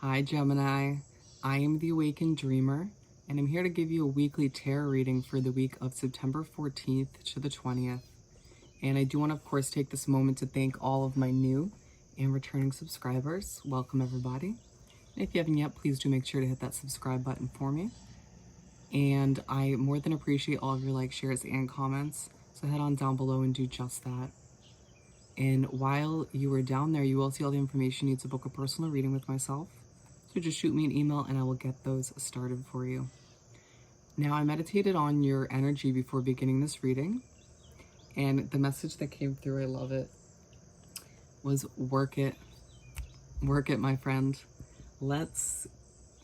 Hi Gemini, I am the Awakened Dreamer, and I'm here to give you a weekly tarot reading for the week of September 14th to the 20th. And I do want to, of course, take this moment to thank all of my new and returning subscribers. Welcome everybody. And if you haven't yet, please do make sure to hit that subscribe button for me. And I more than appreciate all of your likes, shares, and comments. So head on down below and do just that. And while you are down there, you will see all the information you need to book a personal reading with myself. So just shoot me an email and I will get those started for you. Now, I meditated on your energy before beginning this reading, and the message that came through, I love it, was work it. Work it, my friend. Let's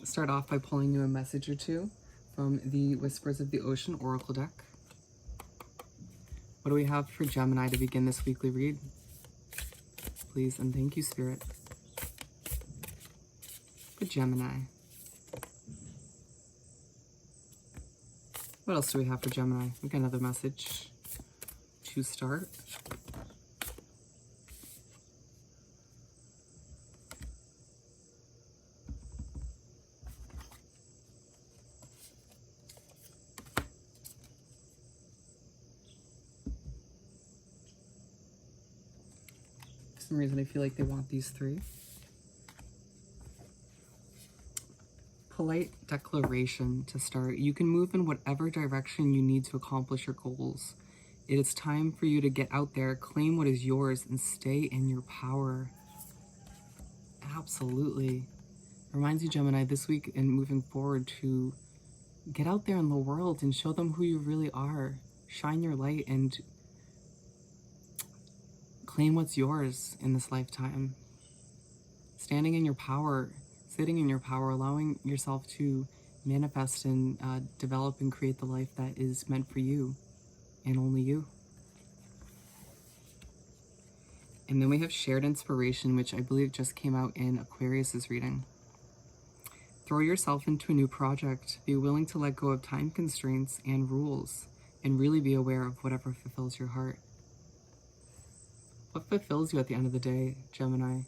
start off by pulling you a message or two from the Whispers of the Ocean Oracle deck. What do we have for Gemini to begin this weekly read? Please and thank you, Spirit. For Gemini. What else do we have for Gemini? We got another message to start. For some reason, I feel like they want these three. Polite declaration to start. You can move in whatever direction you need to accomplish your goals. It is time for you to get out there, claim what is yours, and stay in your power. Absolutely. Reminds you, Gemini, this week and moving forward to get out there in the world and show them who you really are. Shine your light and claim what's yours in this lifetime. Standing in your power, sitting in your power, allowing yourself to manifest and develop and create the life that is meant for you and only you. And then we have shared inspiration, which I believe just came out in Aquarius's reading. Throw yourself into a new project. Be willing to let go of time constraints and rules, and really be aware of whatever fulfills your heart. What fulfills you at the end of the day, Gemini?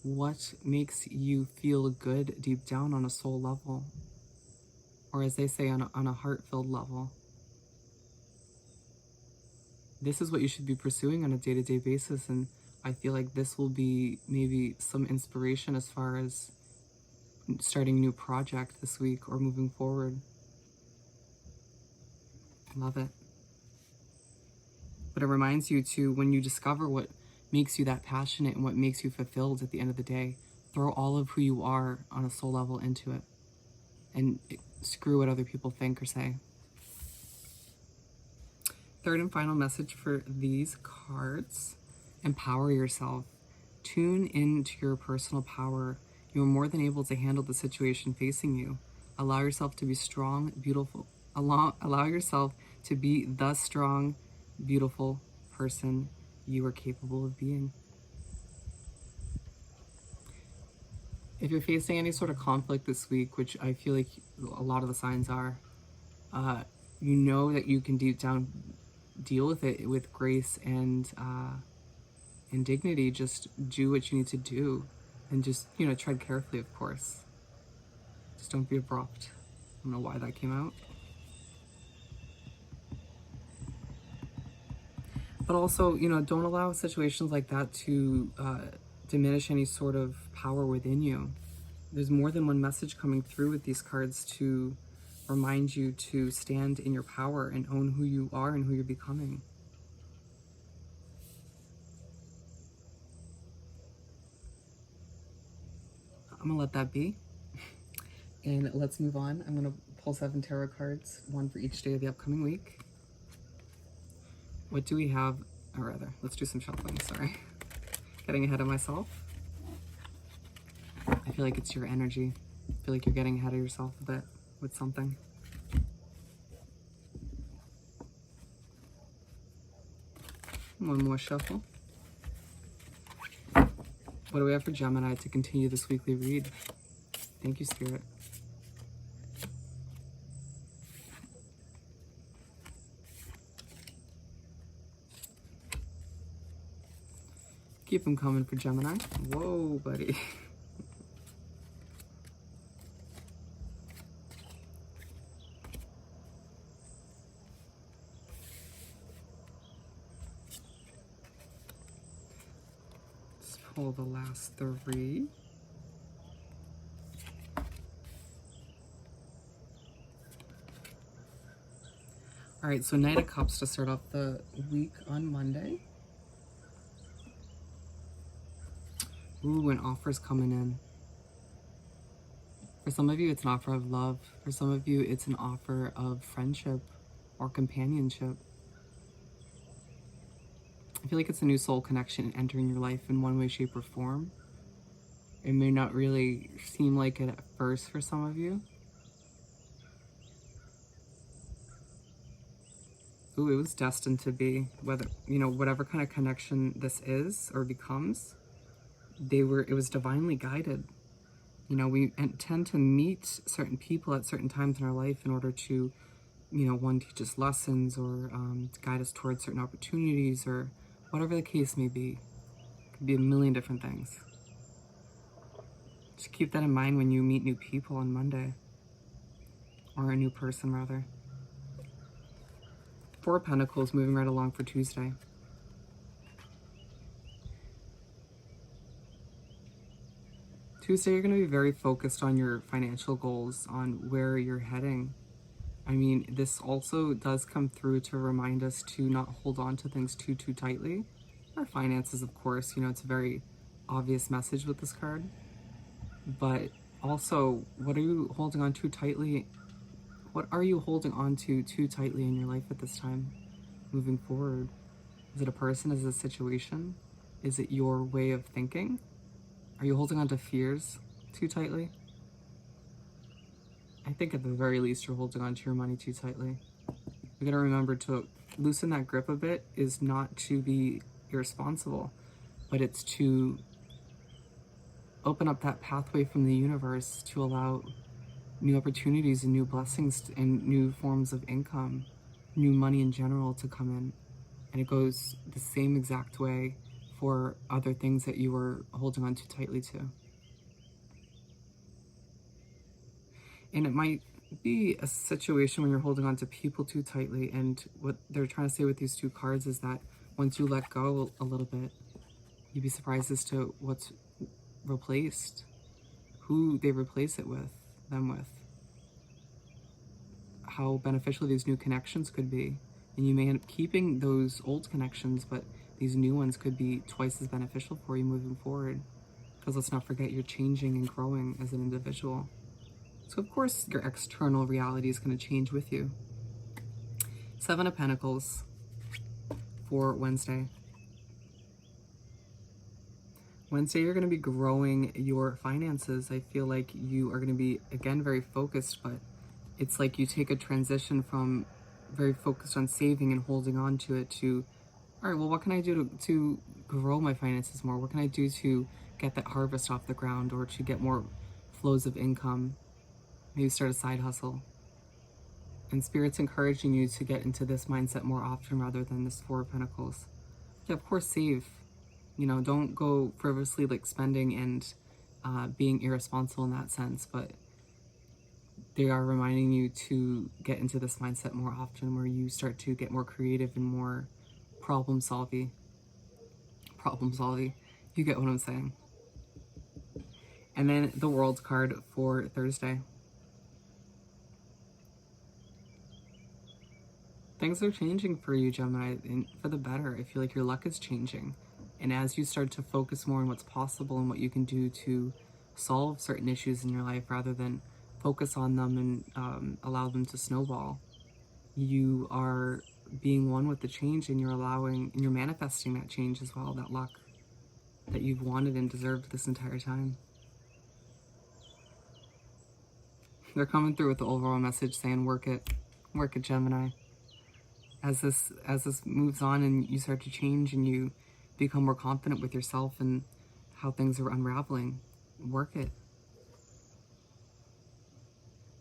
What makes you feel good deep down on a soul level? Or as they say, on a heart-filled level? This is what you should be pursuing on a day-to-day basis, and I feel like this will be maybe some inspiration as far as starting a new project this week or moving forward. Love it. But it reminds you to, when you discover what makes you that passionate and what makes you fulfilled at the end of the day, throw all of who you are on a soul level into it and screw what other people think or say. Third and final message for these cards: empower yourself. Tune into your personal power. You are more than able to handle the situation facing you. Allow yourself to be strong, beautiful. Allow yourself to be the strong, beautiful person you are capable of being. If you're facing any sort of conflict this week, which I feel like a lot of the signs are, you know that you can deep down deal with it with grace and dignity. Just do what you need to do, and just, tread carefully, of course. Just don't be abrupt. I don't know why that came out. But also, don't allow situations like that to diminish any sort of power within you. There's more than one message coming through with these cards to remind you to stand in your power and own who you are and who you're becoming. I'm gonna let that be. And let's move on. I'm gonna pull 7 tarot cards, one for each day of the upcoming week. What do we have? Or rather, let's do some shuffling, sorry. Getting ahead of myself. I feel like it's your energy. I feel like you're getting ahead of yourself a bit with something. One more shuffle. What do we have for Gemini to continue this weekly read? Thank you, Spirit. Keep them coming for Gemini. Whoa, buddy. pull the last three. All right, so Knight of Cups to start off the week on Monday. Ooh, an offer's coming in. For some of you, it's an offer of love. For some of you, it's an offer of friendship or companionship. I feel like it's a new soul connection entering your life in one way, shape, or form. It may not really seem like it at first for some of you. Ooh, it was destined to be. Whether, you know, whatever kind of connection this is or becomes, it was divinely guided. You know, we tend to meet certain people at certain times in our life in order to, you know, one, teach us lessons or to guide us towards certain opportunities or whatever the case may be. It could be a million different things. Just keep that in mind when you meet new people on Monday. Or a new person, rather. Four of Pentacles moving right along for Tuesday. Tuesday, you're going to be very focused on your financial goals, on where you're heading. I mean, this also does come through to remind us to not hold on to things too tightly. Our finances, of course, you know, it's a very obvious message with this card. But also, what are you holding on too tightly? What are you holding on to too tightly in your life at this time, moving forward? Is it a person? Is it a situation? Is it your way of thinking? Are you holding on to fears too tightly? I think at the very least you're holding on to your money too tightly. We gotta remember to loosen that grip a bit is not to be irresponsible, but it's to open up that pathway from the universe to allow new opportunities and new blessings and new forms of income, new money in general to come in. And it goes the same exact way for other things that you were holding on too tightly to. And it might be a situation when you're holding on to people too tightly, and what they're trying to say with these two cards is that once you let go a little bit, you'd be surprised as to what's replaced, who they replace it with, them with, how beneficial these new connections could be. And you may end up keeping those old connections, but these new ones could be twice as beneficial for you moving forward. Because let's not forget, you're changing and growing as an individual. So of course, your external reality is going to change with you. Seven of Pentacles for Wednesday. Wednesday, you're going to be growing your finances. I feel like you are going to be, again, very focused, but it's like you take a transition from very focused on saving and holding on to it to, all right, well, what can I do to grow my finances more? What can I do to get that harvest off the ground or to get more flows of income? Maybe start a side hustle. And Spirit's encouraging you to get into this mindset more often rather than this Four of Pentacles. Yeah, of course, save. You know, don't go frivolously like spending and being irresponsible in that sense, but they are reminding you to get into this mindset more often where you start to get more creative and more problem solving. You get what I'm saying. And then the World card for Thursday. Things are changing for you, Gemini, and for the better. I feel like your luck is changing. And as you start to focus more on what's possible and what you can do to solve certain issues in your life rather than focus on them and allow them to snowball, you are being one with the change, and you're manifesting that change as well, that luck that you've wanted and deserved this entire time. They're coming through with the overall message saying, work it, Gemini. As this moves on and you start to change and you become more confident with yourself and how things are unraveling, work it.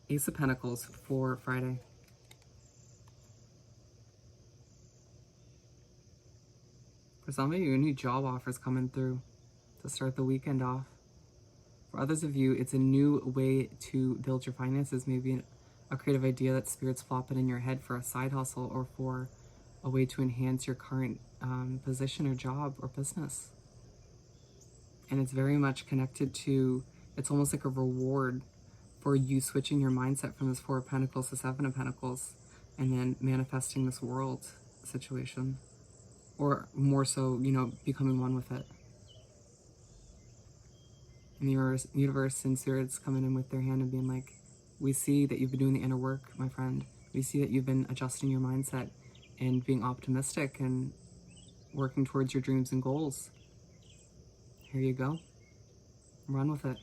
Ace of Pentacles for Friday. For some of you, a new job offer is coming through to start the weekend off. For others of you, it's a new way to build your finances, maybe a creative idea that Spirit's flopping in your head for a side hustle or for a way to enhance your current position or job or business. And it's very much connected to, it's almost like a reward for you switching your mindset from this Four of Pentacles to Seven of Pentacles, and then manifesting this world situation. Or more so, you know, becoming one with it. And the universe and spirits coming in with their hand and being like, we see that you've been doing the inner work, my friend. We see that you've been adjusting your mindset and being optimistic and working towards your dreams and goals. Here you go. Run with it.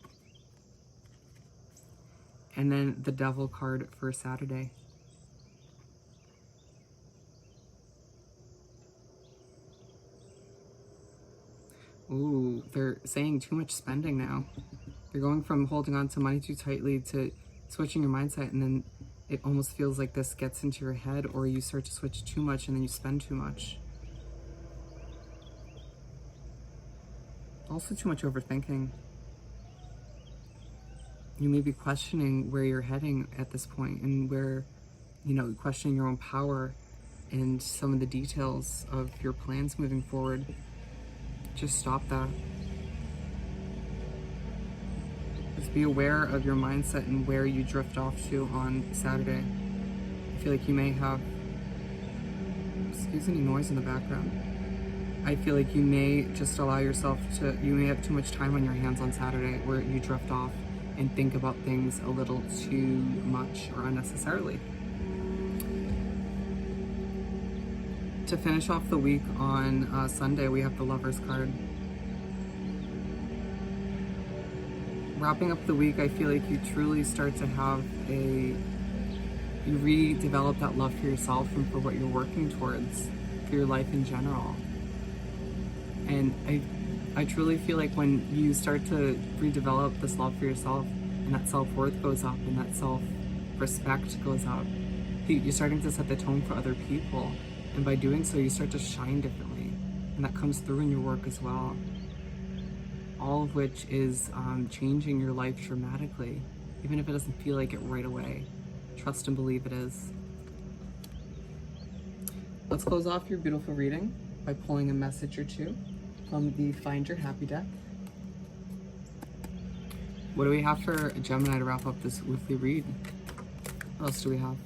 And then the Devil card for Saturday. Ooh, they're saying too much spending now. You're going from holding on to money too tightly to switching your mindset, and then it almost feels like this gets into your head, or you start to switch too much and then you spend too much. Also too much overthinking. You may be questioning where you're heading at this point, and where, you know, questioning your own power and some of the details of your plans moving forward. Just stop that. Just be aware of your mindset and where you drift off to on Saturday. I feel like you may have, excuse any noise in the background. I feel like you may just allow yourself to, you may have too much time on your hands on Saturday where you drift off and think about things a little too much or unnecessarily. To finish off the week on Sunday, we have the Lovers card. Wrapping up the week, I feel like you truly start to have you redevelop that love for yourself and for what you're working towards, for your life in general. And I truly feel like when you start to redevelop this love for yourself, and that self-worth goes up and that self-respect goes up, you're starting to set the tone for other people. And by doing so, you start to shine differently. And that comes through in your work as well. All of which is changing your life dramatically, even if it doesn't feel like it right away. Trust and believe it is. Let's close off your beautiful reading by pulling a message or two from the Find Your Happy deck. What do we have for Gemini to wrap up this weekly read? What else do we have?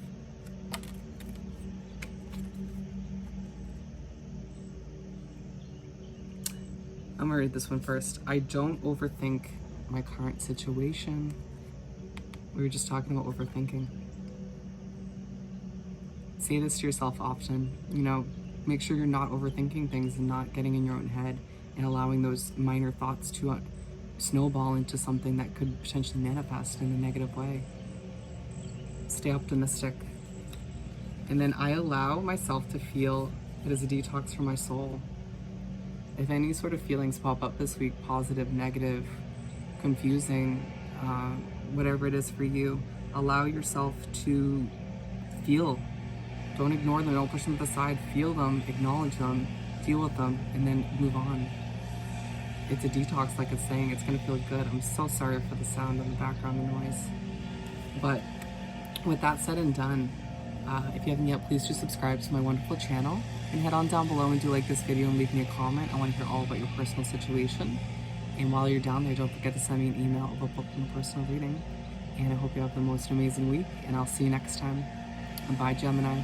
I'm gonna read this one first. I don't overthink my current situation. We were just talking about overthinking. Say this to yourself often. You know, make sure you're not overthinking things and not getting in your own head and allowing those minor thoughts to snowball into something that could potentially manifest in a negative way. Stay optimistic. And then I allow myself to feel it is a detox for my soul. If any sort of feelings pop up this week, positive, negative, confusing, whatever it is for you, allow yourself to feel. Don't ignore them, don't push them to the side. Feel them, acknowledge them, deal with them, and then move on. It's a detox, like it's saying. It's gonna feel good. I'm so sorry for the sound in the background, the noise. But with that said and done, if you haven't yet, please do subscribe to my wonderful channel and head on down below and do like this video and leave me a comment. I want to hear all about your personal situation. And while you're down there, don't forget to send me an email about booking a personal reading. And I hope you have the most amazing week, and I'll see you next time. And bye, Gemini.